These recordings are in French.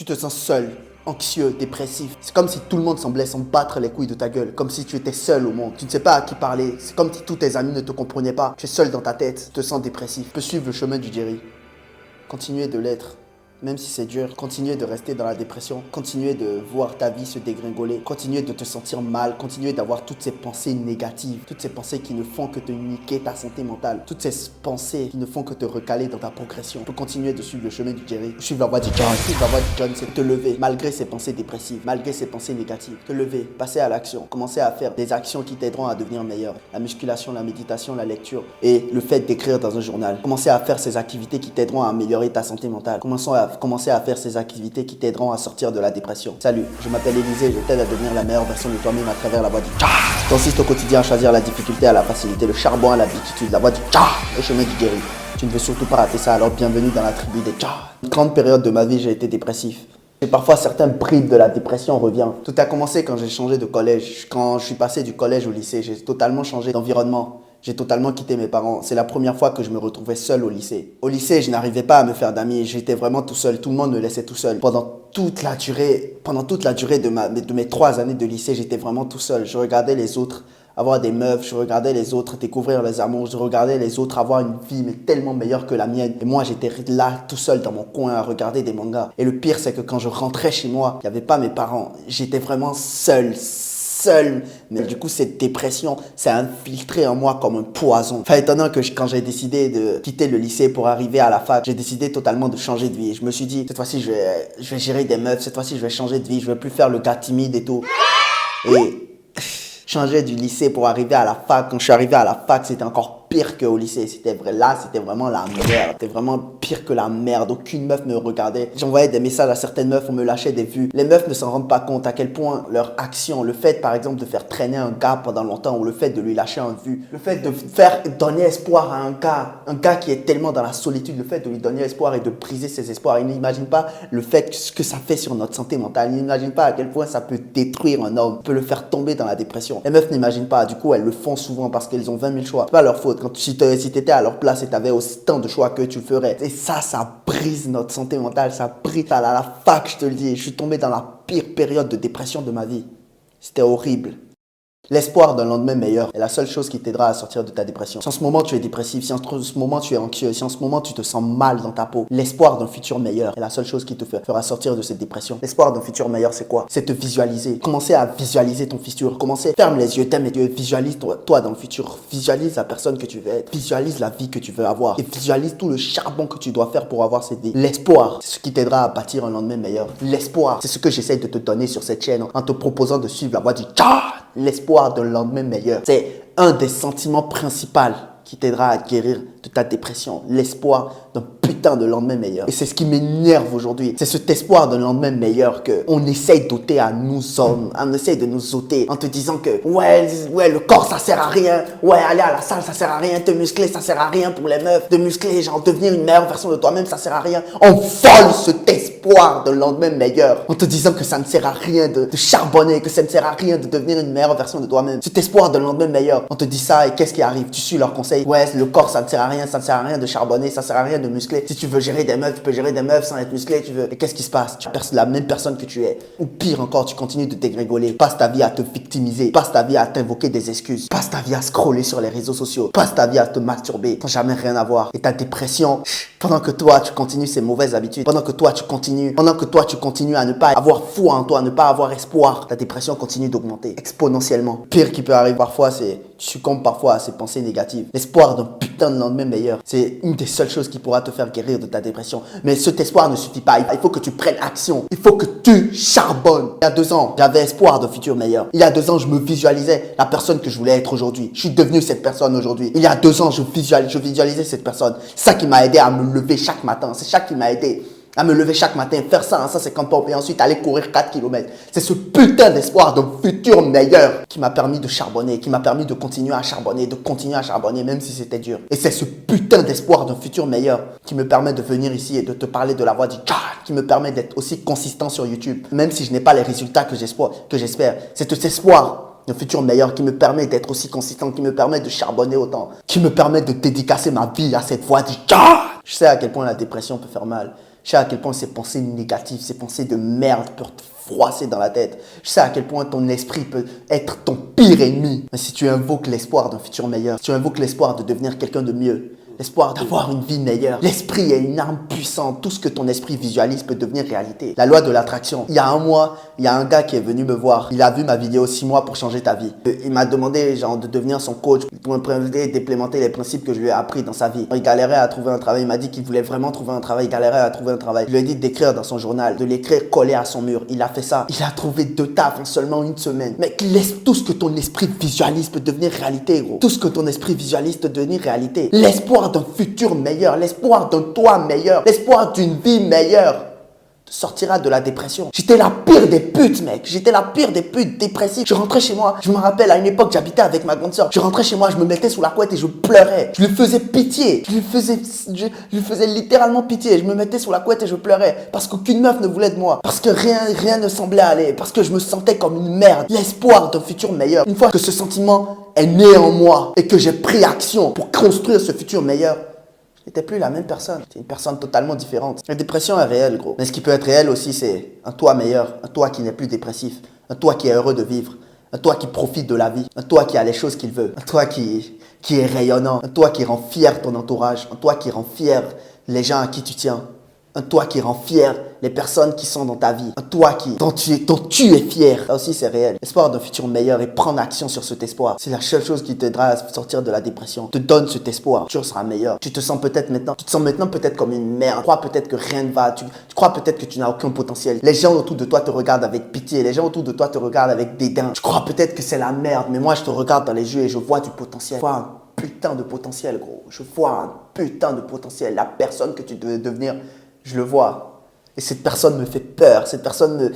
Tu te sens seul, anxieux, dépressif. C'est comme si tout le monde semblait s'en battre les couilles de ta gueule. Comme si tu étais seul au monde. Tu ne sais pas à qui parler. C'est comme si tous tes amis ne te comprenaient pas. Tu es seul dans ta tête. Tu te sens dépressif. Tu peux suivre le chemin du Jerry. Continuer de l'être. Même si c'est dur, continuer de rester dans la dépression, continuer de voir ta vie se dégringoler, continuer de te sentir mal, continuer d'avoir toutes ces pensées négatives, toutes ces pensées qui ne font que te niquer ta santé mentale, toutes ces pensées qui ne font que te recaler dans ta progression. Tu peux continuer de suivre le chemin du Jerry, suivre la voie du John. Suivre la voie du John, c'est te lever, malgré ces pensées dépressives, malgré ces pensées négatives. Te lever, passer à l'action, commencer à faire des actions qui t'aideront à devenir meilleur. La musculation, la méditation, la lecture et le fait d'écrire dans un journal. Commencer à faire ces activités qui t'aideront à améliorer ta santé mentale. Commencer à faire ces activités qui t'aideront à sortir de la dépression. Salut, je m'appelle Élisée et je t'aide à devenir la meilleure version de toi-même à travers la voie du tcha. Consiste au quotidien à choisir la difficulté à la facilité, le charbon à l'habitude, la voie du tcha, le chemin du guéri. Tu ne veux surtout pas rater ça, alors bienvenue dans la tribu des tcha. Une grande période de ma vie, j'ai été dépressif. Et parfois, certains bribes de la dépression reviennent. Tout a commencé quand j'ai changé de collège. Quand je suis passé du collège au lycée, j'ai totalement changé d'environnement. J'ai totalement quitté mes parents. C'est la première fois que je me retrouvais seul au lycée. Au lycée, je n'arrivais pas à me faire d'amis. J'étais vraiment tout seul. Tout le monde me laissait tout seul. Pendant toute la durée de mes 3 années de lycée, j'étais vraiment tout seul. Je regardais les autres avoir des meufs, je regardais les autres découvrir les amours, je regardais les autres avoir une vie mais tellement meilleure que la mienne. Et moi, j'étais là tout seul dans mon coin à regarder des mangas. Et le pire, c'est que quand je rentrais chez moi, il n'y avait pas mes parents. J'étais vraiment seul. Mais du coup, cette dépression s'est infiltrée en moi comme un poison. Enfin, étonnant que quand j'ai décidé de quitter le lycée pour arriver à la fac, j'ai décidé totalement de changer de vie. Et je me suis dit, cette fois-ci, je vais gérer des meufs, cette fois-ci, je vais changer de vie, je vais plus faire le gars timide et tout. Et changer du lycée pour arriver à la fac. Quand je suis arrivé à la fac, c'était encore pire qu'au lycée. C'était vraiment la merde. C'était vraiment pire que la merde. Aucune meuf me regardait. J'envoyais des messages à certaines meufs, on me lâchait des vues. Les meufs ne s'en rendent pas compte à quel point leur action, le fait par exemple de faire traîner un gars pendant longtemps ou le fait de lui lâcher un vue, le fait de faire donner espoir à un gars qui est tellement dans la solitude, le fait de lui donner espoir et de briser ses espoirs. Il n'imagine pas le fait ce que ça fait sur notre santé mentale. Il n'imagine pas à quel point ça peut détruire un homme, peut le faire tomber dans la dépression. Les meufs n'imaginent pas. Du coup, elles le font souvent parce qu'elles ont 20 000 choix. C'est pas leur faute. Si tu étais à leur place et tu avais autant de choix que tu ferais. Et ça brise notre santé mentale. Ça brise. À la fac, je te le dis. Je suis tombé dans la pire période de dépression de ma vie. C'était horrible. L'espoir d'un lendemain meilleur est la seule chose qui t'aidera à sortir de ta dépression. Si en ce moment tu es dépressif, si en ce moment tu es anxieux, si en ce moment tu te sens mal dans ta peau, l'espoir d'un futur meilleur est la seule chose qui te fera sortir de cette dépression. L'espoir d'un futur meilleur, c'est quoi? C'est te visualiser. Commencer à visualiser ton futur. Ferme les yeux, t'aimes les yeux, visualise toi dans le futur. Visualise la personne que tu veux être. Visualise la vie que tu veux avoir. Et visualise tout le charbon que tu dois faire pour avoir cette vie. L'espoir, c'est ce qui t'aidera à bâtir un lendemain meilleur. L'espoir, c'est ce que j'essaie de te donner sur cette chaîne en te proposant de suivre la voie du tcha. L'espoir d'un lendemain meilleur. C'est un des sentiments principaux qui t'aidera à guérir de ta dépression. L'espoir d'un putain de lendemain meilleur. Et c'est ce qui m'énerve aujourd'hui. C'est cet espoir d'un lendemain meilleur qu'on essaye d'ôter à nous hommes. On essaye de nous ôter en te disant que ouais, le corps ça sert à rien. Ouais, aller à la salle ça sert à rien. Te muscler ça sert à rien pour les meufs. De muscler, genre devenir une meilleure version de toi-même ça sert à rien. On vole cet espoir d'un lendemain meilleur en te disant que ça ne sert à rien de charbonner, que ça ne sert à rien de devenir une meilleure version de toi-même. Cet espoir d'un lendemain meilleur, on te dit ça et qu'est-ce qui arrive? Tu suis leurs conseils. Ouais, le corps ça ne sert à rien, ça ne sert à rien de charbonner, ça ne sert à rien de muscler. Si tu veux gérer des meufs, tu peux gérer des meufs sans être musclé, tu veux. Et qu'est-ce qui se passe? Tu perds la même personne que tu es. Ou pire encore, tu continues de dégringoler. Passe ta vie à te victimiser. Passe ta vie à t'invoquer des excuses. Passe ta vie à scroller sur les réseaux sociaux. Passe ta vie à te masturber sans jamais rien avoir. Et ta dépression, pendant que toi tu continues ces mauvaises habitudes, pendant que toi tu continues à ne pas avoir foi en toi, à ne pas avoir espoir, ta dépression continue d'augmenter exponentiellement. Pire qui peut arriver parfois, c'est tu succombes parfois à ces pensées négatives. L'espoir d'un putain de lendemain meilleur, c'est une des seules choses qui pourra te faire guérir de ta dépression. Mais cet espoir ne suffit pas. Il faut que tu prennes action. Il faut que tu charbonnes. Il y a 2 ans, j'avais espoir d'un futur meilleur. Il y a 2 ans, je me visualisais la personne que je voulais être aujourd'hui. Je suis devenu cette personne aujourd'hui. Il y a 2 ans, je visualisais cette personne. C'est ça qui m'a aidé à me lever chaque matin. C'est ça qui m'a aidé à me lever chaque matin, faire ça en 150 pompes et ensuite aller courir 4 km. C'est ce putain d'espoir d'un futur meilleur qui m'a permis de charbonner, qui m'a permis de continuer à charbonner, même si c'était dur. Et c'est ce putain d'espoir d'un futur meilleur qui me permet de venir ici et de te parler de la voie du tcha, qui me permet d'être aussi consistant sur YouTube, même si je n'ai pas les résultats que j'espère. C'est cet espoir d'un futur meilleur qui me permet d'être aussi consistant, qui me permet de charbonner autant, qui me permet de dédicacer ma vie à cette voie du tcha. Je sais à quel point la dépression peut faire mal. Je sais à quel point ces pensées négatives, ces pensées de merde peuvent te froisser dans la tête. Je sais à quel point ton esprit peut être ton pire ennemi. Mais si tu invoques l'espoir d'un futur meilleur, si tu invoques l'espoir de devenir quelqu'un de mieux, l'espoir d'avoir une vie meilleure. L'esprit est une arme puissante. Tout ce que ton esprit visualise peut devenir réalité. La loi de l'attraction. Il y a un mois, il y a un gars qui est venu me voir. Il a vu ma vidéo 6 mois pour changer ta vie. Il m'a demandé genre de devenir son coach pour d'implémenter les principes que je lui ai appris dans sa vie. Il galérait à trouver un travail. Il m'a dit qu'il voulait vraiment trouver un travail. Il galérait à trouver un travail. Je lui ai dit d'écrire dans son journal, de l'écrire collé à son mur. Il a fait ça. Il a trouvé 2 tafs en seulement une semaine. Mec, laisse tout ce que ton esprit visualise peut devenir réalité, gros. Tout ce que ton esprit visualise peut devenir réalité. L'espoir d'un futur meilleur, l'espoir d'un toi meilleur, l'espoir d'une vie meilleure te sortira de la dépression. J'étais la pire des putes, mec. J'étais la pire des putes dépressives. Je rentrais chez moi. Je me rappelle, à une époque, j'habitais avec ma grande soeur. Je rentrais chez moi, je me mettais sous la couette et je pleurais. Je lui faisais pitié. Je lui faisais littéralement pitié. Je me mettais sous la couette et je pleurais. Parce qu'aucune meuf ne voulait de moi. Parce que rien ne semblait aller. Parce que je me sentais comme une merde. L'espoir d'un futur meilleur. Une fois que ce sentiment est né en moi et que j'ai pris action pour construire ce futur meilleur, je n'étais plus la même personne. J'étais une personne totalement différente. La dépression est réelle, gros. Mais ce qui peut être réel aussi, c'est un toi meilleur. Un toi qui n'est plus dépressif. Un toi qui est heureux de vivre. Un toi qui profite de la vie. Un toi qui a les choses qu'il veut. Un toi qui est rayonnant. Un toi qui rend fier ton entourage. Un toi qui rend fier les gens à qui tu tiens. Un toi qui rend fier les personnes qui sont dans ta vie. Un toi dont tu es fier. Ça aussi, c'est réel. L'espoir d'un futur meilleur et prendre action sur cet espoir. C'est la seule chose qui t'aidera à sortir de la dépression. Te donne cet espoir. Le futur sera meilleur. Tu te sens maintenant peut-être comme une merde. Tu crois peut-être que rien ne va. Tu crois peut-être que tu n'as aucun potentiel. Les gens autour de toi te regardent avec pitié. Les gens autour de toi te regardent avec dédain. Tu crois peut-être que c'est la merde. Mais moi, je te regarde dans les yeux et je vois du potentiel. Je vois un putain de potentiel, gros. Je vois un putain de potentiel. La personne que tu devais devenir, je le vois. Et cette personne me fait peur. Cette personne me...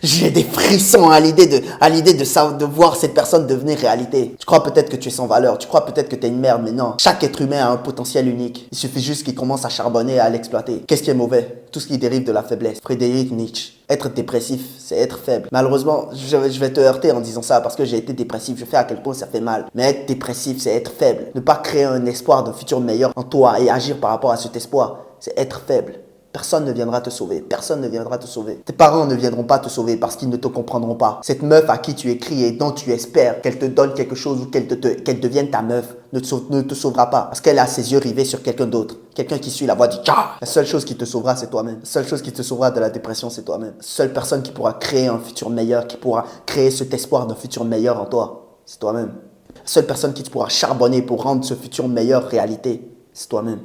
J'ai des frissons à l'idée de voir cette personne devenir réalité. Tu crois peut-être que tu es sans valeur. Tu crois peut-être que tu es une merde, mais non. Chaque être humain a un potentiel unique. Il suffit juste qu'il commence à charbonner et à l'exploiter. Qu'est-ce qui est mauvais? Tout ce qui dérive de la faiblesse. Friedrich Nietzsche. Être dépressif, c'est être faible. Malheureusement, je vais te heurter en disant ça parce que j'ai été dépressif. Je sais à quel point ça fait mal. Mais être dépressif, c'est être faible. Ne pas créer un espoir d'un futur meilleur en toi et agir par rapport à cet espoir, c'est être faible. Personne ne viendra te sauver. Personne ne viendra te sauver. Tes parents ne viendront pas te sauver parce qu'ils ne te comprendront pas. Cette meuf à qui tu écris et dont tu espères qu'elle te donne quelque chose ou qu'elle devienne ta meuf ne te sauvera pas. Parce qu'elle a ses yeux rivés sur quelqu'un d'autre. Quelqu'un qui suit la voie du tcha. La seule chose qui te sauvera, c'est toi-même. La seule chose qui te sauvera de la dépression, c'est toi-même. La seule personne qui pourra créer un futur meilleur, qui pourra créer cet espoir d'un futur meilleur en toi, c'est toi-même. La seule personne qui pourra charbonner pour rendre ce futur meilleur réalité, c'est toi-même.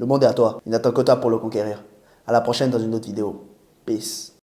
Le monde est à toi. Il n'attend que toi pour le conquérir. À la prochaine dans une autre vidéo. Peace.